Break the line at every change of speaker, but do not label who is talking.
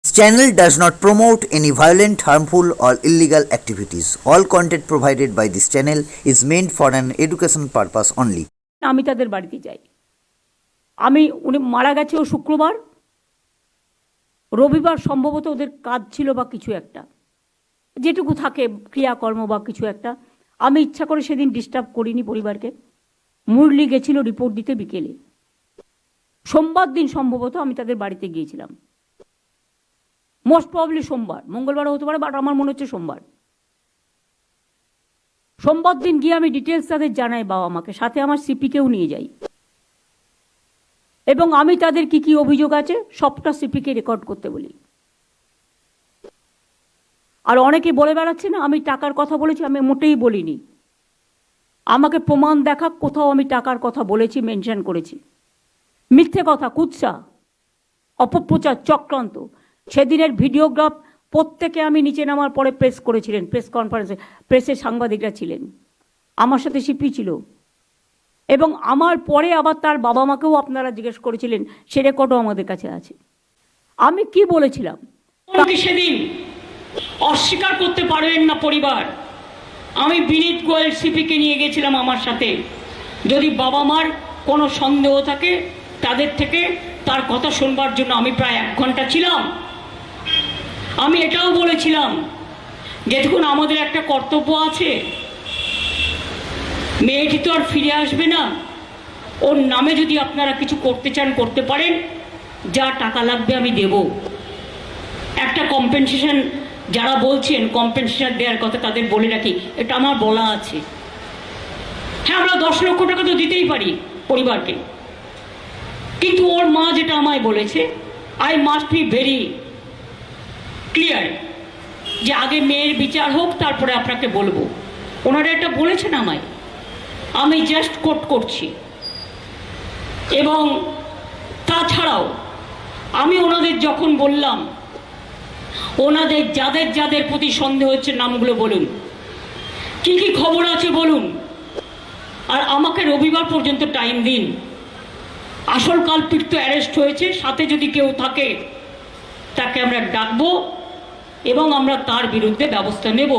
This channel does not promote any violent, harmful, or illegal activities. All content provided by this channel is meant for an education purpose only.
আমি তাদের বাড়িতে যাই। উনি মারা গেছে ও শুক্রবার, রবিবার সম্ভবত ওদের কাজ ছিল বা কিছু একটা, যেটুকু থাকে ক্রিয়াকর্ম বা কিছু একটা। আমি ইচ্ছা করে সেদিন ডিস্টার্ব করিনি পরিবারকে। মুরলি গেছিল রিপোর্ট দিতে বিকেলে। সোমবার দিন সম্ভবত আমি তাদের বাড়িতে গিয়েছিলাম, মোস্ট প্রবলি সোমবার, মঙ্গলবারও হতে পারে, বাট আমার মনে হচ্ছে সোমবার। সোমবার দিন গিয়ে আমি ডিটেলস তাদের জানাই, বাবা মাকে, সাথে আমার সিপিকেও নিয়ে যাই, এবং আমি তাদের কি কি অভিযোগ আছে সবটা সিপিকে রেকর্ড করতে বলি। আর অনেকে বলে বেড়াচ্ছে না আমি টাকার কথা বলেছি, আমি মোটেই বলিনি। আমাকে প্রমাণ দেখা, কোথাও আমি টাকার কথা বলেছি, মেনশন করেছি। মিথ্যে কথা, কুৎসা, অপপ্রচার, চক্রান্ত। সেদিনের ভিডিওগ্রাফ প্রত্যেকে আমি নিচে নামার পরে প্রেস করেছিলেন, প্রেস কনফারেন্সে প্রেসের সাংবাদিকরা ছিলেন, আমার সাথে সিপি ছিল, এবং আমার পরে আবার তার বাবা মাকেও আপনারা জিজ্ঞেস করেছিলেন, সে রেকর্ডও আমাদের কাছে আছে। আমি কি বলেছিলাম সেদিন অস্বীকার করতে পারবেন না পরিবার। আমি বিনীত গোয়েল সিপিকে নিয়ে গেছিলাম আমার সাথে। যদি বাবা মার কোনো সন্দেহ থাকে তাদের থেকে তার কথা শুনবার জন্য আমি প্রায় 1 ঘন্টা ছিলাম। আমি এটাও বলেছিলাম যে দেখুন, আমাদের একটা কর্তব্য আছে, মেয়েটি তো আর ফিরে আসবে না, ওর নামে যদি আপনারা কিছু করতে চান করতে পারেন, যা টাকা লাগবে আমি দেব। একটা কম্পেনসেশন, যারা বলছেন কম্পেনসেশন দেওয়ার কথা তাদের বলে রাখি, এটা আমার বলা আছে। হ্যাঁ, আমরা 10 লক্ষ টাকা তো দিতেই পারি পরিবারকে, কিন্তু ওর মা যেটা আমায় বলেছে, I must be very clear, যে আগে মেয়ের বিচার হোক তারপরে আপনাকে বলবো। ওনারা এটা বলেছেন আমায়, আমি জাস্ট কোট করছি। এবং তাছাড়াও আমি ওনাদের যখন বললাম, ওনাদের যাদের যাদের প্রতি সন্দেহ হচ্ছে নামগুলো বলুন, কি কি খবর আছে বলুন, আর আমাকে রবিবার পর্যন্ত টাইম দিন। আসল কালপিট তো অ্যারেস্ট হয়েছে, সাথে যদি কেউ থাকে তাকে আমরা ডাকবো এবং আমরা তার বিরুদ্ধে ব্যবস্থা নেব।